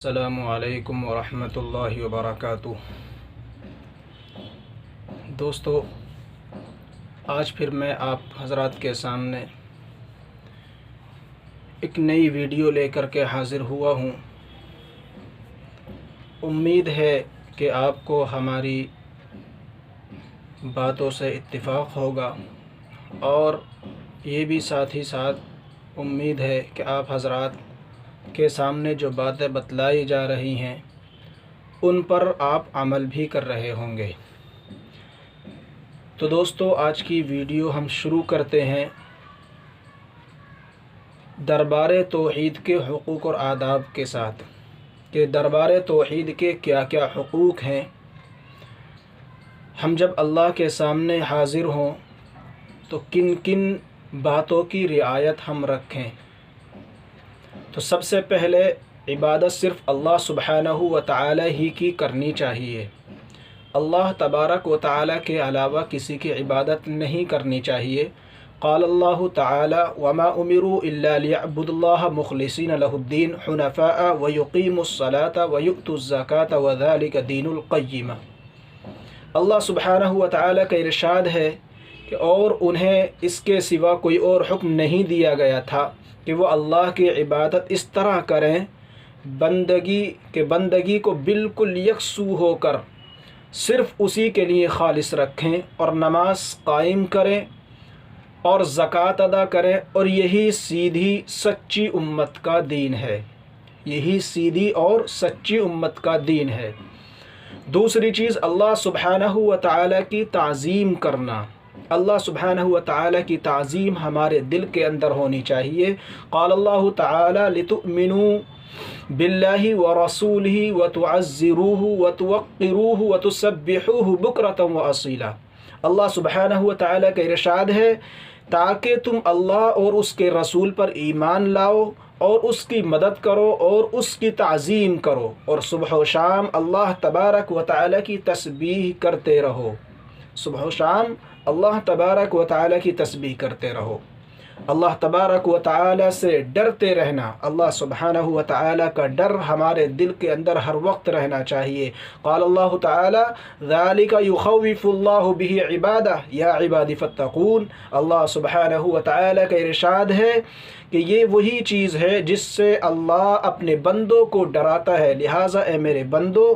السلام علیکم ورحمۃ اللہ وبرکاتہ۔ دوستو، آج پھر میں آپ حضرات کے سامنے ایک نئی ویڈیو لے کر کے حاضر ہوا ہوں۔ امید ہے کہ آپ کو ہماری باتوں سے اتفاق ہوگا، اور یہ بھی ساتھ ہی ساتھ امید ہے کہ آپ حضرات کے سامنے جو باتیں بتلائی جا رہی ہیں ان پر آپ عمل بھی کر رہے ہوں گے۔ تو دوستو، آج کی ویڈیو ہم شروع کرتے ہیں دربار توحید کے حقوق اور آداب کے ساتھ، کہ دربار توحید کے کیا کیا حقوق ہیں۔ ہم جب اللہ کے سامنے حاضر ہوں تو کن کن باتوں کی رعایت ہم رکھیں۔ تو سب سے پہلے عبادت صرف اللہ سبحانہ و تعالی ہی کی کرنی چاہیے۔ اللہ تبارک و تعالی کے علاوہ کسی کی عبادت نہیں کرنی چاہیے۔ قال اللہ تعالی وما امروا الا ليعبدوا الله مخلصین له الدین حنفاء ويقیموا الصلاة ويؤتوا الزکاة وذلك دین القیمہ۔ اللہ سبحانہ و تعالی کا ارشاد ہے کہ اور انہیں اس کے سوا کوئی اور حکم نہیں دیا گیا تھا کہ وہ اللہ کی عبادت اس طرح کریں، بندگی کو بالکل یکسو ہو کر صرف اسی کے لیے خالص رکھیں، اور نماز قائم کریں اور زکوٰۃ ادا کریں، اور یہی سیدھی سچی امت کا دین ہے۔ یہی سیدھی اور سچی امت کا دین ہے۔ دوسری چیز، اللہ سبحانہ و تعالی کی تعظیم کرنا۔ اللہ سبحانہ و تعالی کی تعظیم ہمارے دل کے اندر ہونی چاہیے۔ قال اللہ تعالی لتؤمنوا باللہ ورسولہ وتعزروہ وتوقروہ وتسبحوہ بکرۃ واصیلا۔ اللہ سبحانہ و تعالی کا ارشاد ہے تاکہ تم اللہ اور اس کے رسول پر ایمان لاؤ اور اس کی مدد کرو اور اس کی تعظیم کرو، اور صبح و شام اللہ تبارک و تعالی کی تسبیح کرتے رہو۔ صبح و شام اللہ تبارک و تعالی کی تسبیح کرتے رہو۔ اللہ تبارک و تعالی سے ڈرتے رہنا۔ اللہ سبحانہ و تعالی کا ڈر ہمارے دل کے اندر ہر وقت رہنا چاہیے۔ قال اللہ تعالی ذالک یخوف اللہ بہ عبادہ یا عباد فاتقون۔ اللہ سبحانہ و تعالی کا ارشاد ہے کہ یہ وہی چیز ہے جس سے اللہ اپنے بندوں کو ڈراتا ہے، لہٰذا اے میرے بندو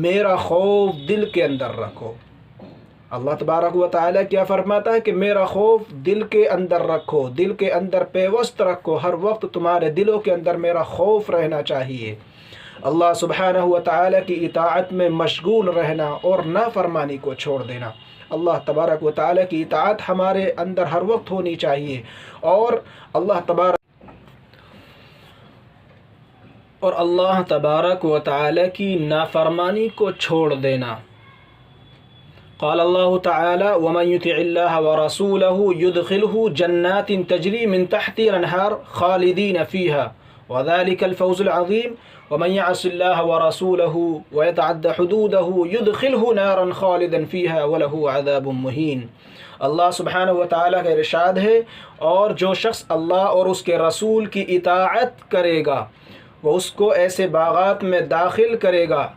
میرا خوف دل کے اندر رکھو۔ اللہ تبارک و تعالی کیا فرماتا ہے کہ میرا خوف دل کے اندر رکھو، دل کے اندر پیوست رکھو، ہر وقت تمہارے دلوں کے اندر میرا خوف رہنا چاہیے۔ اللہ سبحانہ و تعالی کی اطاعت میں مشغول رہنا اور نافرمانی کو چھوڑ دینا۔ اللہ تبارک و تعالی کی اطاعت ہمارے اندر ہر وقت ہونی چاہیے، اور اللہ تبارک و تعالی کی نافرمانی کو چھوڑ دینا۔ قال اللہ تعالی ومن یطع اللہ ورسولہ یدخلہ جنات تجری من تحتها الانہار خالدین فیہا وذلک الفوز العظیم ومن یعص اللہ ورسولہ ویتعد حدودہ یدخلہ نارا خالدا فیہا ولہ عذاب مہین۔ اللہ سبحانہ و تعالی کا ارشاد ہے، اور جو شخص اللہ اور اس کے رسول کی اطاعت کرے گا وہ اس کو ایسے باغات میں داخل کرے گا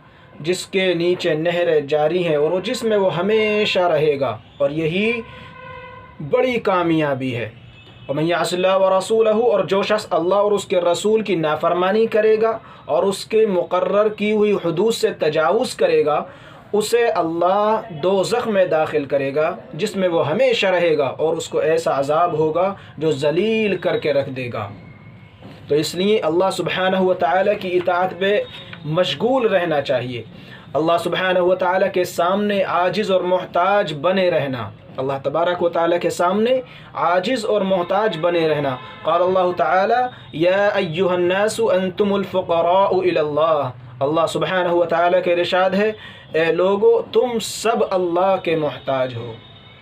جس کے نیچے نہریں جاری ہیں، اور جس میں وہ ہمیشہ رہے گا، اور یہی بڑی کامیابی ہے۔ ومن یعص اللہ ورسولہ، اور جو شخص اللہ اور اس کے رسول کی نافرمانی کرے گا اور اس کے مقرر کی ہوئی حدود سے تجاوز کرے گا، اسے اللہ دوزخ میں داخل کرے گا جس میں وہ ہمیشہ رہے گا، اور اس کو ایسا عذاب ہوگا جو ذلیل کر کے رکھ دے گا۔ تو اس لیے اللہ سبحانہ و تعالی کی اطاعت میں مشغول رہنا چاہیے۔ اللہ سبحانہ و تعالی کے سامنے عاجز اور محتاج بنے رہنا۔ اللہ تبارک و تعالی کے سامنے عاجز اور محتاج بنے رہنا۔ قال اللہ تعالی یا ایھا الناس انتم الفقراء الی اللہ۔ اللہ سبحانہ و تعالی کا ارشاد ہے اے لوگو تم سب اللہ کے محتاج ہو۔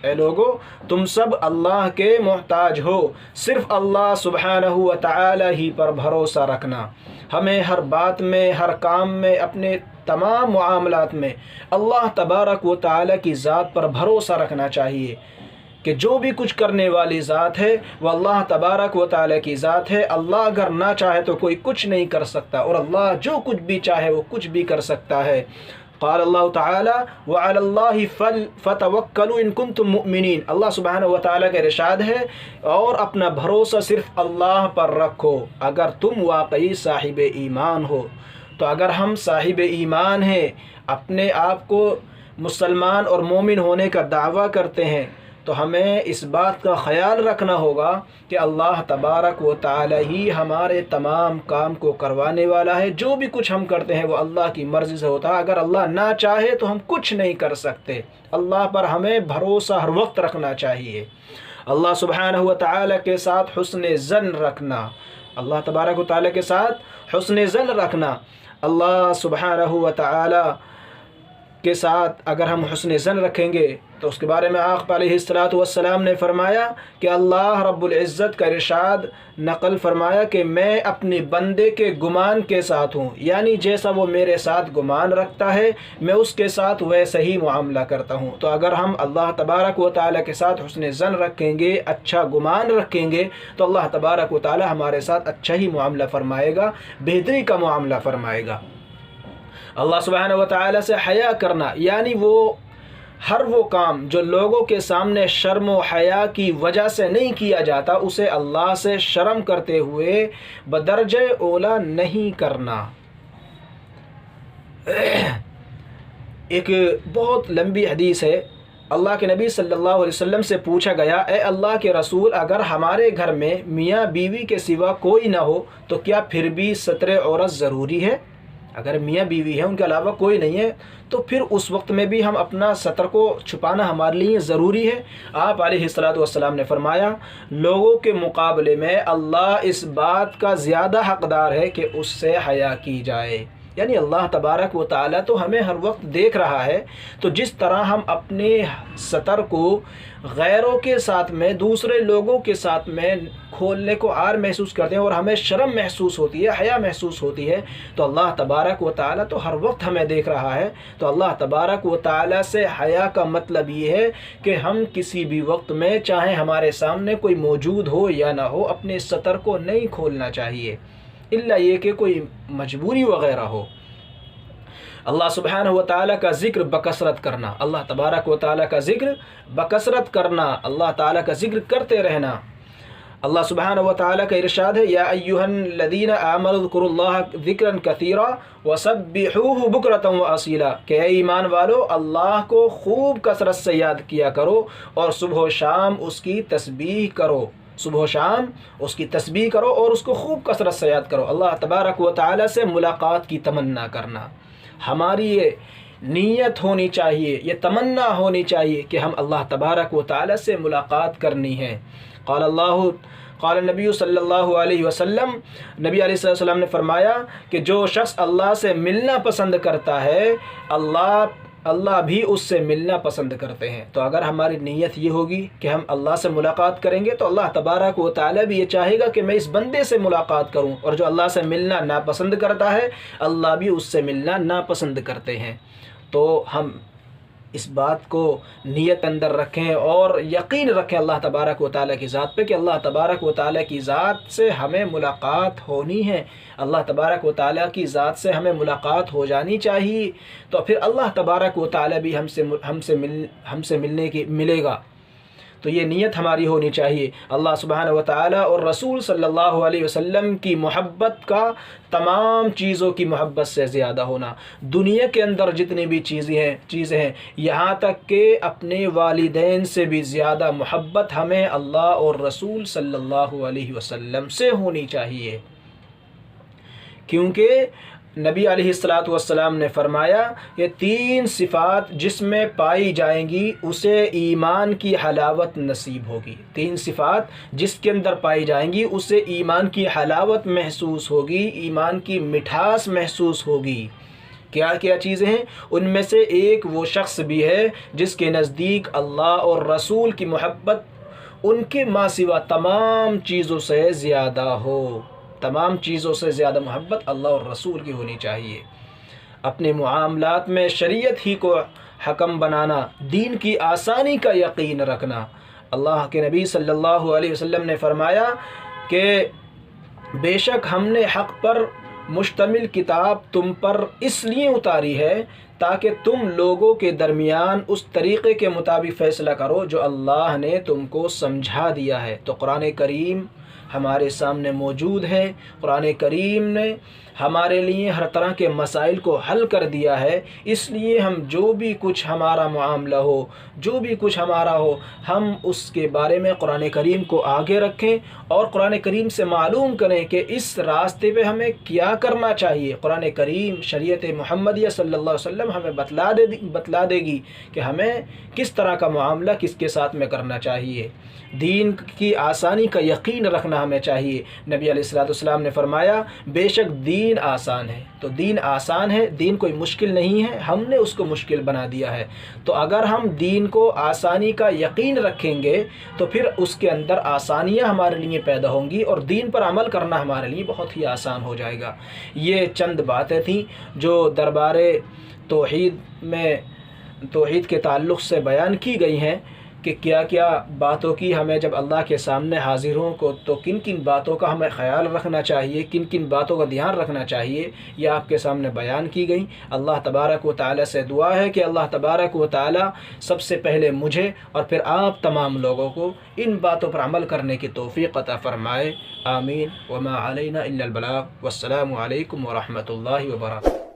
اے لوگو تم سب اللہ کے محتاج ہو۔ صرف اللہ سبحانہ و تعالی ہی پر بھروسہ رکھنا۔ ہمیں ہر بات میں، ہر کام میں، اپنے تمام معاملات میں اللہ تبارک و تعالی کی ذات پر بھروسہ رکھنا چاہیے۔ کہ جو بھی کچھ کرنے والی ذات ہے وہ اللہ تبارک و تعالی کی ذات ہے۔ اللہ اگر نہ چاہے تو کوئی کچھ نہیں کر سکتا، اور اللہ جو کچھ بھی چاہے وہ کچھ بھی کر سکتا ہے۔ قال اللہ تعالی وعلی اللہ فتوکلوا ان کنتم مؤمنین، اللہ سبحانہ و تعالیٰ کا ارشاد ہے اور اپنا بھروسہ صرف اللہ پر رکھو اگر تم واقعی صاحب ایمان ہو۔ تو اگر ہم صاحب ایمان ہیں، اپنے آپ کو مسلمان اور مومن ہونے کا دعویٰ کرتے ہیں، تو ہمیں اس بات کا خیال رکھنا ہوگا کہ اللہ تبارک و تعالی ہی ہمارے تمام کام کو کروانے والا ہے۔ جو بھی کچھ ہم کرتے ہیں وہ اللہ کی مرضی سے ہوتا ہے۔ اگر اللہ نہ چاہے تو ہم کچھ نہیں کر سکتے۔ اللہ پر ہمیں بھروسہ ہر وقت رکھنا چاہیے۔ اللہ سبحانہ و تعالی کے ساتھ حسن ظن رکھنا، اللہ تبارک و تعالی کے ساتھ حسن ظن رکھنا، اللہ سبحانہ و تعالی کے ساتھ اگر ہم حسن ظن رکھیں گے تو اس کے بارے میں آقا علیہ السلام نے فرمایا کہ اللہ رب العزت کا ارشاد نقل فرمایا کہ میں اپنے بندے کے گمان کے ساتھ ہوں، یعنی جیسا وہ میرے ساتھ گمان رکھتا ہے میں اس کے ساتھ ویسا ہی معاملہ کرتا ہوں۔ تو اگر ہم اللہ تبارک و تعالیٰ کے ساتھ حسن ظن رکھیں گے، اچھا گمان رکھیں گے، تو اللہ تبارک و تعالیٰ ہمارے ساتھ اچھا ہی معاملہ فرمائے گا، بہتری کا معاملہ فرمائے گا۔ اللہ سبحانہ و تعالیٰ سے حیا کرنا، یعنی ہر وہ کام جو لوگوں کے سامنے شرم و حیا کی وجہ سے نہیں کیا جاتا، اسے اللہ سے شرم کرتے ہوئے بدرجہ اولا نہیں کرنا۔ ایک بہت لمبی حدیث ہے، اللہ کے نبی صلی اللہ علیہ وسلم سے پوچھا گیا، اے اللہ کے رسول، اگر ہمارے گھر میں میاں بیوی کے سوا کوئی نہ ہو تو کیا پھر بھی ستر عورت ضروری ہے؟ اگر میاں بیوی ہے، ان کے علاوہ کوئی نہیں ہے، تو پھر اس وقت میں بھی ہم اپنا ستر کو چھپانا ہمارے لیے ضروری ہے؟ آپ علیہ السلام نے فرمایا، لوگوں کے مقابلے میں اللہ اس بات کا زیادہ حقدار ہے کہ اس سے حیا کی جائے۔ یعنی اللہ تبارک و تعالیٰ تو ہمیں ہر وقت دیکھ رہا ہے، تو جس طرح ہم اپنے ستر کو غیروں کے ساتھ میں، دوسرے لوگوں کے ساتھ میں کھولنے کو عار محسوس کرتے ہیں اور ہمیں شرم محسوس ہوتی ہے، حیا محسوس ہوتی ہے، تو اللہ تبارک و تعالیٰ تو ہر وقت ہمیں دیکھ رہا ہے۔ تو اللہ تبارک و تعالیٰ سے حیا کا مطلب یہ ہے کہ ہم کسی بھی وقت میں، چاہے ہمارے سامنے کوئی موجود ہو یا نہ ہو، اپنے ستر کو نہیں کھولنا چاہیے، الا یہ کہ کوئی مجبوری وغیرہ ہو۔ اللہ سبحانہ و تعالیٰ کا ذکر بکثرت کرنا، اللہ تبارک و تعالیٰ کا ذکر بکثرت کرنا، اللہ تعالیٰ کا ذکر کرتے رہنا۔ اللہ سبحانہ و تعالیٰ کا ارشاد ہے، یا ایھا الذین آمنوا اذکروا اللہ ذکرا کثیرا وسبحوہ بکرۃ واصیلا، کہ اے ایمان والو، اللہ کو خوب کثرت سے یاد کیا کرو اور صبح و شام اس کی تسبیح کرو، صبح و شام اس کی تسبیح کرو اور اس کو خوب کثرت سے یاد کرو۔ اللہ تبارک و تعالیٰ سے ملاقات کی تمنا کرنا، ہماری یہ نیت ہونی چاہیے، یہ تمنا ہونی چاہیے کہ ہم اللہ تبارک و تعالیٰ سے ملاقات کرنی ہے۔ قال نبی صلی اللہ علیہ وسلم، نبی علیہ السلام نے فرمایا کہ جو شخص اللہ سے ملنا پسند کرتا ہے، اللہ بھی اس سے ملنا پسند کرتے ہیں۔ تو اگر ہماری نیت یہ ہوگی کہ ہم اللہ سے ملاقات کریں گے، تو اللہ تبارک و تعالیٰ بھی یہ چاہے گا کہ میں اس بندے سے ملاقات کروں، اور جو اللہ سے ملنا ناپسند کرتا ہے، اللہ بھی اس سے ملنا ناپسند کرتے ہیں۔ تو ہم اس بات کو نیت اندر رکھیں اور یقین رکھیں اللہ تبارک و تعالیٰ کی ذات پہ کہ اللہ تبارک و تعالیٰ کی ذات سے ہمیں ملاقات ہونی ہے، اللہ تبارک و تعالیٰ کی ذات سے ہمیں ملاقات ہو جانی چاہیے، تو پھر اللہ تبارک و تعالیٰ بھی ہم سے ملے گا۔ تو یہ نیت ہماری ہونی چاہیے۔ اللہ سبحانہ و تعالیٰ اور رسول صلی اللہ علیہ وسلم کی محبت کا تمام چیزوں کی محبت سے زیادہ ہونا، دنیا کے اندر جتنی بھی چیزیں ہیں، یہاں تک کہ اپنے والدین سے بھی زیادہ محبت ہمیں اللہ اور رسول صلی اللہ علیہ وسلم سے ہونی چاہیے، کیونکہ نبی علیہ السلام نے فرمایا کہ 3 صفات جس میں پائی جائیں گی اسے ایمان کی حلاوت نصیب ہوگی۔ 3 صفات جس کے اندر پائی جائیں گی اسے ایمان کی حلاوت محسوس ہوگی، ایمان کی مٹھاس محسوس ہوگی۔ کیا کیا چیزیں ہیں؟ ان میں سے ایک وہ شخص بھی ہے جس کے نزدیک اللہ اور رسول کی محبت ان کے ماں سوا تمام چیزوں سے زیادہ ہو، تمام چیزوں سے زیادہ محبت اللہ اور رسول کی ہونی چاہیے۔ اپنے معاملات میں شریعت ہی کو حکم بنانا، دین کی آسانی کا یقین رکھنا، اللہ کے نبی صلی اللہ علیہ وسلم نے فرمایا کہ بے شک ہم نے حق پر مشتمل کتاب تم پر اس لیے اتاری ہے تاکہ تم لوگوں کے درمیان اس طریقے کے مطابق فیصلہ کرو جو اللہ نے تم کو سمجھا دیا ہے۔ تو قرآن کریم ہمارے سامنے موجود ہے، قرآن کریم نے ہمارے لیے ہر طرح کے مسائل کو حل کر دیا ہے، اس لیے ہم جو بھی کچھ ہمارا معاملہ ہو، جو بھی کچھ ہمارا ہو، ہم اس کے بارے میں قرآن کریم کو آگے رکھیں اور قرآن کریم سے معلوم کریں کہ اس راستے پہ ہمیں کیا کرنا چاہیے۔ قرآن کریم شریعت محمدیہ صلی اللہ علیہ وسلم ہمیں بتلا دے گی کہ ہمیں کس طرح کا معاملہ کس کے ساتھ میں کرنا چاہیے۔ دین کی آسانی کا یقین رکھنا ہمیں چاہیے۔ نبی علیہ السلام نے فرمایا بے شک دین آسان ہے، تو دین آسان ہے، دین کوئی مشکل نہیں ہے، ہم نے اس کو مشکل بنا دیا ہے۔ تو اگر ہم دین کو آسانی کا یقین رکھیں گے تو پھر اس کے اندر آسانیاں ہمارے لیے پیدا ہوں گی اور دین پر عمل کرنا ہمارے لیے بہت ہی آسان ہو جائے گا۔ یہ چند باتیں تھیں جو دربار توحید میں توحید کے تعلق سے بیان کی گئی ہیں کہ کیا کیا باتوں کی ہمیں جب اللہ کے سامنے حاضر ہوں کو تو کن کن باتوں کا ہمیں خیال رکھنا چاہیے، کن کن باتوں کا دھیان رکھنا چاہیے، یہ آپ کے سامنے بیان کی گئی۔ اللہ تبارک و تعالی سے دعا ہے کہ اللہ تبارک و تعالی سب سے پہلے مجھے اور پھر آپ تمام لوگوں کو ان باتوں پر عمل کرنے کی توفیق عطا فرمائے۔ آمین۔ وما علینا الا البلاغ۔ والسلام علیکم ورحمۃ اللہ وبرکاتہ۔